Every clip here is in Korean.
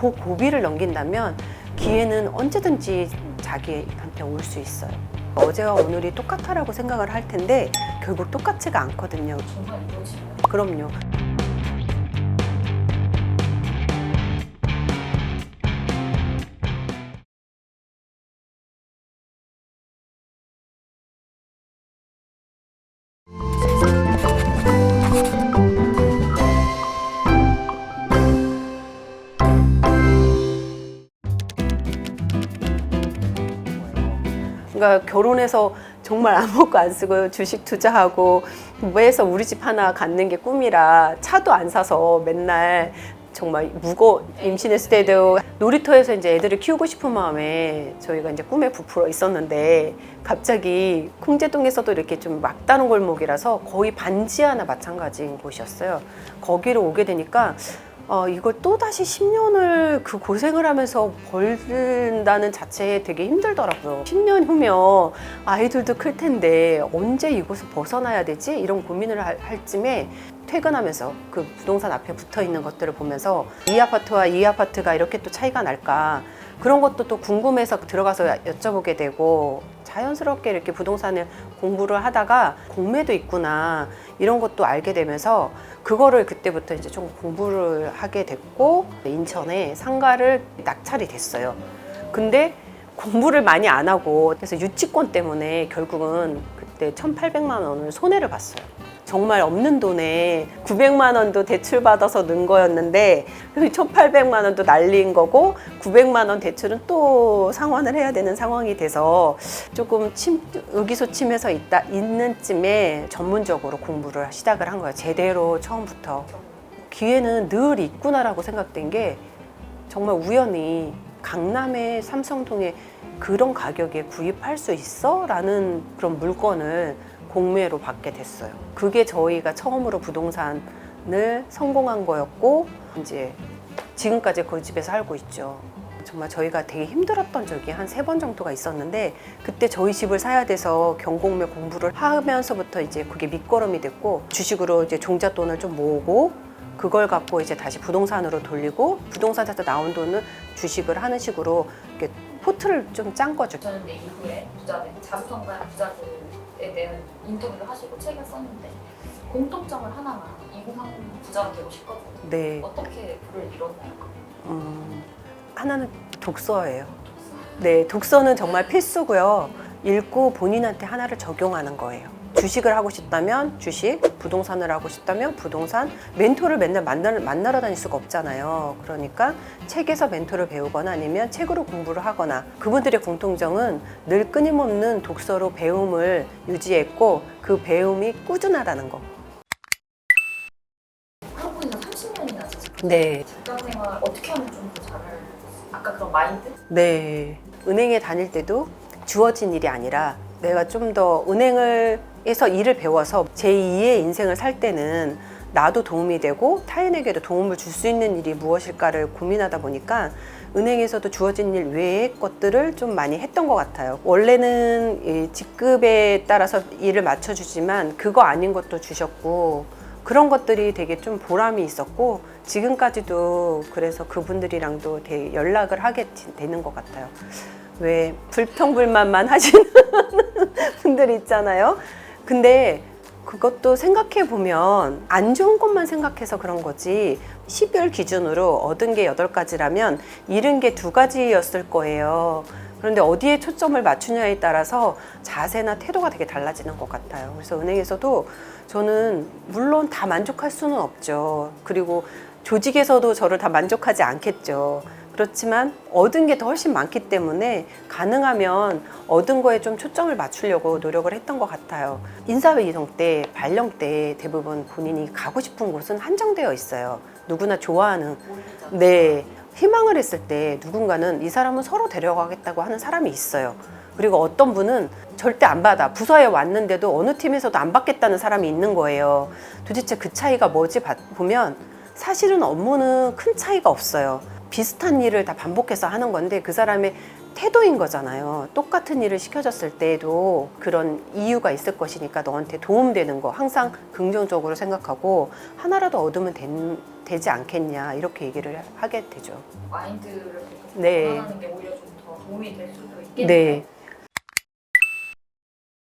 그 고비를 넘긴다면 기회는 언제든지 자기한테 올 수 있어요. 어제와 오늘이 똑같다라고 생각을 할 텐데 결국 똑같지가 않거든요. 정말 이루어지나요? 그럼요. 그러니까 결혼해서 정말 아무것도 안 쓰고 주식 투자하고 뭐 해서 우리 집 하나 갖는 게 꿈이라 차도 안 사서 맨날 정말 임신했을 때도 놀이터에서 이제 애들을 키우고 싶은 마음에 저희가 이제 꿈에 부풀어 있었는데 갑자기 콩제동에서도 이렇게 좀 막다른 골목이라서 거의 반지하나 마찬가지인 곳이었어요. 거기로 오게 되니까 이걸 또다시 10년을 그 고생을 하면서 벌는다는 자체에 되게 힘들더라고요. 10년 후면 아이들도 클 텐데 언제 이곳을 벗어나야 되지? 이런 고민을 할 쯤에 퇴근하면서 그 부동산 앞에 붙어 있는 것들을 보면서 이 아파트와 이 아파트가 이렇게 또 차이가 날까? 그런 것도 또 궁금해서 들어가서 여쭤보게 되고 자연스럽게 이렇게 부동산을 공부를 하다가 공매도 있구나 이런 것도 알게 되면서 그거를 그때부터 이제 좀 공부를 하게 됐고 인천에 상가를 낙찰이 됐어요. 근데 공부를 많이 안 하고 그래서 유치권 때문에 결국은 그때 1,800만 원을 손해를 봤어요. 정말 없는 돈에 900만 원도 대출받아서 넣은 거였는데 1,800만 원도 날린 거고 900만 원 대출은 또 상환을 해야 되는 상황이 돼서 조금 의기소침해서 있는 쯤에 전문적으로 공부를 시작을 한 거예요. 제대로 처음부터. 기회는 늘 있구나라고 생각된 게 정말 우연히 강남의 삼성동에 그런 가격에 구입할 수 있어? 라는 그런 물건을 공매로 받게 됐어요. 그게 저희가 처음으로 부동산을 성공한 거였고 이제 지금까지 그 집에서 살고 있죠. 정말 저희가 되게 힘들었던 적이 한 3번 정도가 있었는데 그때 저희 집을 사야 돼서 경공매 공부를 하면서부터 이제 그게 밑거름이 됐고 주식으로 이제 종잣돈을 좀 모으고 그걸 갖고 이제 다시 부동산으로 돌리고 부동산에서 나온 돈을 주식을 하는 식으로 이렇게 포트를 좀 짠 거죠. 저는 내 이후에 자수성가한 부자들에 대한 인터뷰를 하시고 책을 썼는데 공통점을 하나만 2030 부자가 되고 싶거든요. 네. 어떻게 불을 이뤘나요? 하나는 독서예요. 네, 독서는 정말 필수고요. 읽고 본인한테 하나를 적용하는 거예요. 주식을 하고 싶다면 주식, 부동산을 하고 싶다면 부동산, 멘토를 맨날 만나러 다닐 수가 없잖아요. 그러니까 책에서 멘토를 배우거나 아니면 책으로 공부를 하거나 그분들의 공통점은 늘 끊임없는 독서로 배움을 유지했고 그 배움이 꾸준하다는 거. 한국에서 30년이나 하셨어요. 네. 직장 생활 어떻게 하면 좀 더 잘할 수 있어요? 아까 그런 마인드? 네. 은행에 다닐 때도 주어진 일이 아니라 내가 좀 더 은행에서 일을 배워서 제2의 인생을 살 때는 나도 도움이 되고 타인에게도 도움을 줄 수 있는 일이 무엇일까를 고민하다 보니까 은행에서도 주어진 일 외의 것들을 좀 많이 했던 것 같아요. 원래는 이 직급에 따라서 일을 맞춰주지만 그거 아닌 것도 주셨고 그런 것들이 되게 좀 보람이 있었고 지금까지도 그래서 그분들이랑도 되게 연락을 하게 되는 것 같아요. 왜 불평불만만 하시는 분들 있잖아요. 근데 그것도 생각해 보면 안 좋은 것만 생각해서 그런 거지 12월 기준으로 얻은 게 8가지라면 잃은 게 2가지였을 거예요. 그런데 어디에 초점을 맞추냐에 따라서 자세나 태도가 되게 달라지는 것 같아요. 그래서 은행에서도 저는 물론 다 만족할 수는 없죠. 그리고 조직에서도 저를 다 만족하지 않겠죠. 그렇지만 얻은 게 더 훨씬 많기 때문에 가능하면 얻은 거에 좀 초점을 맞추려고 노력을 했던 것 같아요. 인사회 이동 때, 발령 때 대부분 본인이 가고 싶은 곳은 한정되어 있어요. 누구나 좋아하는. 네. 희망을 했을 때 누군가는 이 사람은 서로 데려가겠다고 하는 사람이 있어요. 그리고 어떤 분은 절대 안 받아. 부서에 왔는데도 어느 팀에서도 안 받겠다는 사람이 있는 거예요. 도대체 그 차이가 뭐지 보면 사실은 업무는 큰 차이가 없어요. 비슷한 일을 다 반복해서 하는 건데 그 사람의 태도인 거잖아요. 똑같은 일을 시켜줬을 때에도 그런 이유가 있을 것이니까 너한테 도움되는 거 항상 긍정적으로 생각하고 하나라도 얻으면 되지 않겠냐 이렇게 얘기를 하게 되죠. 마인드를 계속 네. 전환하는 게 오히려 좀 더 도움이 될 수도 있겠네요. 네.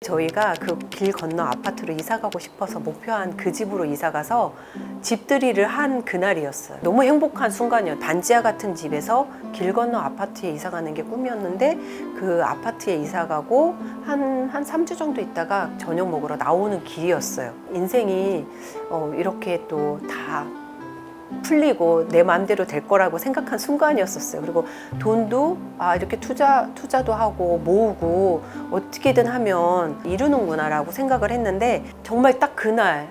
저희가 그 길 건너 아파트로 이사 가고 싶어서 목표한 그 집으로 이사 가서 집들이를 한 그날이었어요. 너무 행복한 순간이었어요. 단지와 같은 집에서 길 건너 아파트에 이사 가는 게 꿈이었는데 그 아파트에 이사 가고 한 3주 정도 있다가 저녁 먹으러 나오는 길이었어요. 인생이 이렇게 또 다 풀리고 내 마음대로 될 거라고 생각한 순간이었었어요. 그리고 돈도 이렇게 투자도 하고 모으고 어떻게든 하면 이루는구나라고 생각을 했는데 정말 딱 그날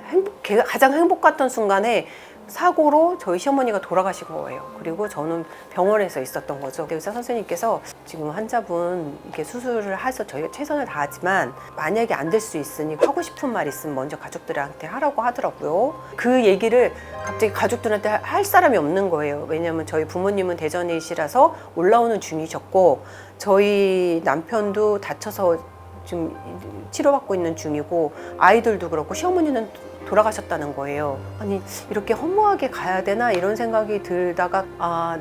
가장 행복했던 순간에 사고로 저희 시어머니가 돌아가신 거예요. 그리고 저는 병원에서 있었던 거죠. 의사 선생님께서 지금 환자분 이렇게 수술을 해서 저희가 최선을 다하지만 만약에 안 될 수 있으니 하고 싶은 말 있으면 먼저 가족들한테 하라고 하더라고요. 그 얘기를 갑자기 가족들한테 할 사람이 없는 거예요. 왜냐하면 저희 부모님은 대전이시라서 올라오는 중이셨고 저희 남편도 다쳐서 지금 치료받고 있는 중이고 아이들도 그렇고 시어머니는 돌아가셨다는 거예요. 아니 이렇게 허무하게 가야 되나 이런 생각이 들다가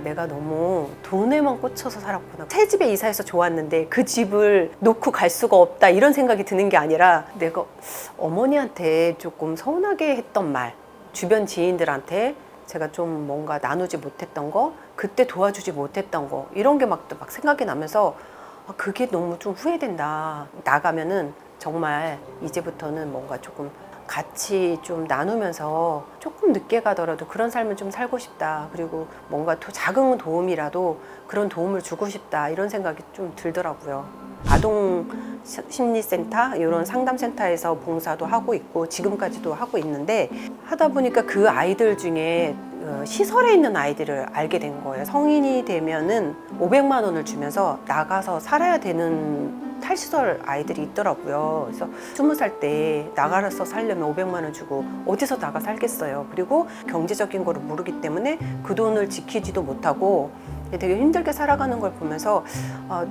내가 너무 돈에만 꽂혀서 살았구나. 새 집에 이사해서 좋았는데 그 집을 놓고 갈 수가 없다 이런 생각이 드는 게 아니라 내가 어머니한테 조금 서운하게 했던 말, 주변 지인들한테 제가 좀 뭔가 나누지 못했던 거, 그때 도와주지 못했던 거 이런 게 막 생각이 나면서 그게 너무 좀 후회된다. 나가면은 정말 이제부터는 뭔가 조금 같이 좀 나누면서 조금 늦게 가더라도 그런 삶을 좀 살고 싶다. 그리고 뭔가 작은 도움이라도 그런 도움을 주고 싶다. 이런 생각이 좀 들더라고요. 아동 심리센터 이런 상담센터에서 봉사도 하고 있고 지금까지도 하고 있는데 하다 보니까 그 아이들 중에 시설에 있는 아이들을 알게 된 거예요. 성인이 되면은 500만 원을 주면서 나가서 살아야 되는 탈시설 아이들이 있더라고요. 그래서 20살 때 나가서 살려면 500만 원 주고 어디서 나가 살겠어요. 그리고 경제적인 거를 모르기 때문에 그 돈을 지키지도 못하고 되게 힘들게 살아가는 걸 보면서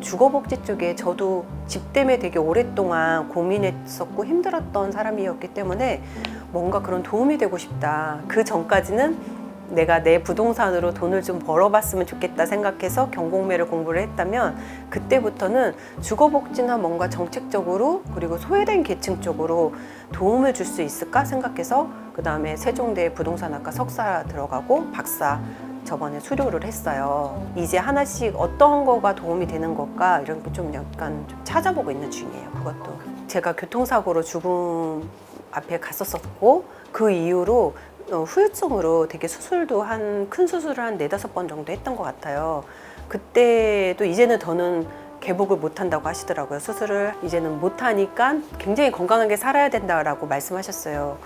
주거복지 쪽에 저도 집 때문에 되게 오랫동안 고민했었고 힘들었던 사람이었기 때문에 뭔가 그런 도움이 되고 싶다. 그 전까지는 내가 내 부동산으로 돈을 좀 벌어봤으면 좋겠다 생각해서 경공매를 공부를 했다면 그때부터는 주거복지나 뭔가 정책적으로 그리고 소외된 계층 쪽으로 도움을 줄 수 있을까 생각해서 그 다음에 세종대 부동산학과 석사 들어가고 박사 저번에 수료를 했어요. 이제 하나씩 어떤 거가 도움이 되는 걸까 이런 거 좀 약간 좀 찾아보고 있는 중이에요. 그것도 제가 교통사고로 죽음 앞에 갔었었고 그 이후로 후유증으로 되게 수술도 큰 수술을 한 4-5번 정도 했던 것 같아요. 그때도 이제는 더는 개복을 못 한다고 하시더라고요. 수술을 이제는 못 하니까 굉장히 건강하게 살아야 된다라고 말씀하셨어요.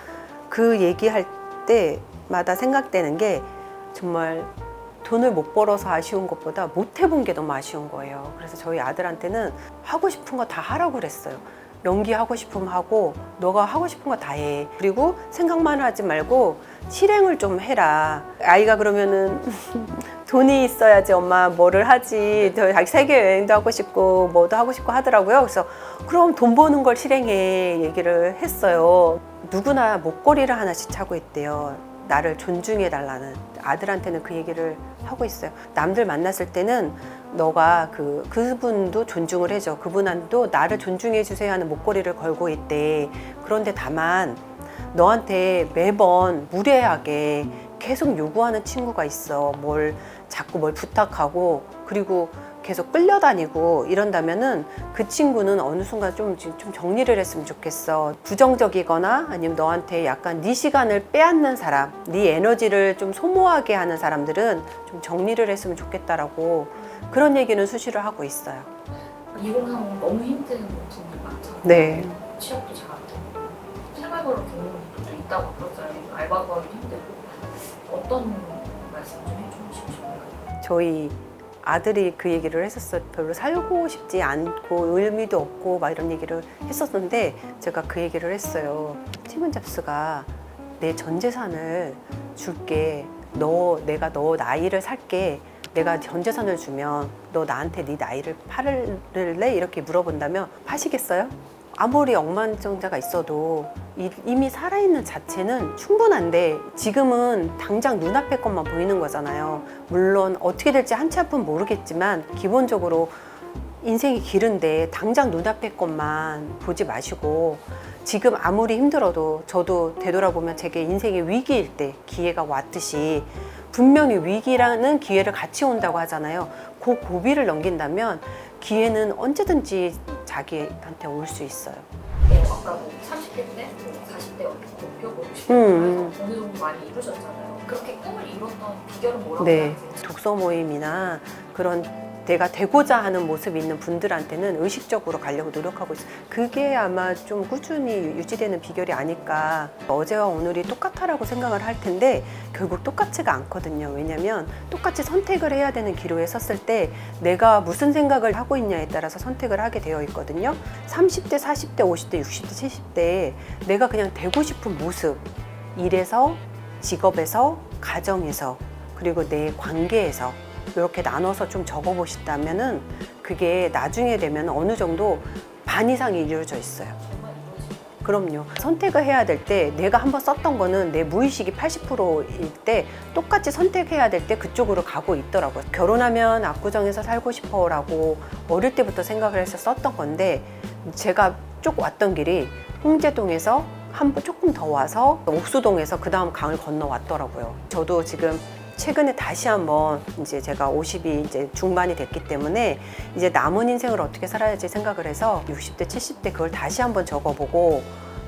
그 얘기할 때마다 생각되는 게 정말 돈을 못 벌어서 아쉬운 것보다 못 해본 게 너무 아쉬운 거예요. 그래서 저희 아들한테는 하고 싶은 거 다 하라고 그랬어요. 연기하고 싶으면 하고 너가 하고 싶은 거 다 해. 그리고 생각만 하지 말고 실행을 좀 해라. 아이가 그러면은 돈이 있어야지 엄마 뭐를 하지. 자기 세계 여행도 하고 싶고 뭐도 하고 싶고 하더라고요. 그래서 그럼 돈 버는 걸 실행해 얘기를 했어요. 누구나 목걸이를 하나씩 차고 있대요. 나를 존중해 달라는. 아들한테는 그 얘기를 하고 있어요. 남들 만났을 때는 너가 그분도 존중을 해줘. 그분한테도 나를 존중해 주세요 하는 목걸이를 걸고 있대. 그런데 다만 너한테 매번 무례하게 계속 요구하는 친구가 있어. 자꾸 뭘 부탁하고 그리고 계속 끌려다니고 이런다면은 그 친구는 어느 순간 좀 정리를 했으면 좋겠어. 부정적이거나 아니면 너한테 약간 네 시간을 빼앗는 사람, 네 에너지를 좀 소모하게 하는 사람들은 좀 정리를 했으면 좋겠다라고 그런 얘기는 수시로 하고 있어요. 2030 너무 힘든 분들 많잖아요. 네. 취업도 잘 안 되고 생활고로 경험도 좀 있다고 그러잖아요. 알바도 하기 힘들고 어떤 말씀 좀 해주고 싶으신가요? 저희 아들이 그 얘기를 했었어요. 별로 살고 싶지 않고 의미도 없고 막 이런 얘기를 했었는데 제가 그 얘기를 했어요. 스티븐 잡스가 내 전 재산을 줄게. 내가 너 나이를 살게. 내가 전 재산을 주면 너 나한테 네 나이를 팔을래? 이렇게 물어본다면 파시겠어요? 아무리 억만장자가 있어도 이미 살아있는 자체는 충분한데 지금은 당장 눈앞의 것만 보이는 거잖아요. 물론 어떻게 될지 한치 앞은 모르겠지만 기본적으로 인생이 길은데 당장 눈앞의 것만 보지 마시고 지금 아무리 힘들어도 저도 되돌아보면 제게 인생의 위기일 때 기회가 왔듯이 분명히 위기라는 기회를 같이 온다고 하잖아요. 그 고비를 넘긴다면 기회는 언제든지 자기한테 올 수 있어요. 네, 아까 뭐 30대 때, 뭐 40대 목표 보고 싶고 해서 어느 정도 많이 이루셨잖아요. 그렇게 꿈을 이뤘던 비결은 뭐라고 네, 생각하세요? 독서 모임이나 그런 내가 되고자 하는 모습이 있는 분들한테는 의식적으로 가려고 노력하고 있어요. 그게 아마 좀 꾸준히 유지되는 비결이 아닐까. 어제와 오늘이 똑같다라고 생각을 할 텐데 결국 똑같지가 않거든요. 왜냐하면 똑같이 선택을 해야 되는 기로에 섰을 때 내가 무슨 생각을 하고 있냐에 따라서 선택을 하게 되어 있거든요. 30대, 40대, 50대, 60대, 70대에 내가 그냥 되고 싶은 모습, 일에서, 직업에서, 가정에서, 그리고 내 관계에서 이렇게 나눠서 좀 적어보신다면은 그게 나중에 되면 어느 정도 반 이상이 이루어져 있어요. 정말 이루어지나요? 그럼요. 선택을 해야 될 때 내가 한번 썼던 거는 내 무의식이 80%일 때 똑같이 선택해야 될 때 그쪽으로 가고 있더라고요. 결혼하면 압구정에서 살고 싶어라고 어릴 때부터 생각을 해서 썼던 건데 제가 쭉 왔던 길이 홍제동에서 한 번 조금 더 와서 옥수동에서 그 다음 강을 건너 왔더라고요. 저도 지금 최근에 다시 한번 이제 제가 50이 이제 중반이 됐기 때문에 이제 남은 인생을 어떻게 살아야지 생각을 해서 60대, 70대 그걸 다시 한번 적어보고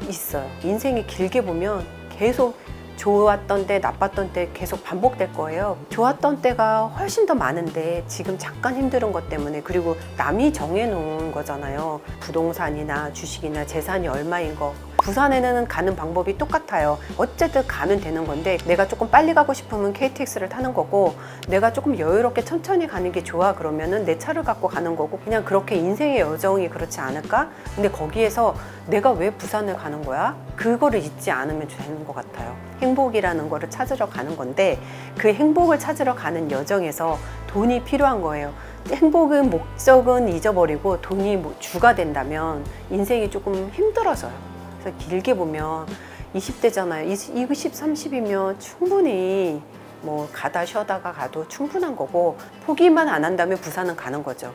있어요. 인생이 길게 보면 계속 좋았던 때, 나빴던 때 계속 반복될 거예요. 좋았던 때가 훨씬 더 많은데 지금 잠깐 힘든 것 때문에 그리고 남이 정해놓은 거잖아요. 부동산이나 주식이나 재산이 얼마인 거. 부산에는 가는 방법이 똑같아요. 어쨌든 가면 되는 건데 내가 조금 빨리 가고 싶으면 KTX를 타는 거고 내가 조금 여유롭게 천천히 가는 게 좋아 그러면은 내 차를 갖고 가는 거고 그냥 그렇게 인생의 여정이 그렇지 않을까? 근데 거기에서 내가 왜 부산을 가는 거야? 그거를 잊지 않으면 되는 것 같아요. 행복이라는 거를 찾으러 가는 건데 그 행복을 찾으러 가는 여정에서 돈이 필요한 거예요. 행복은 목적은 잊어버리고 돈이 주가 된다면 인생이 조금 힘들어져요. 그래서 길게 보면 20대잖아요. 20, 30이면 충분히 뭐 가다 쉬다가 가도 충분한 거고 포기만 안 한다면 부산은 가는 거죠.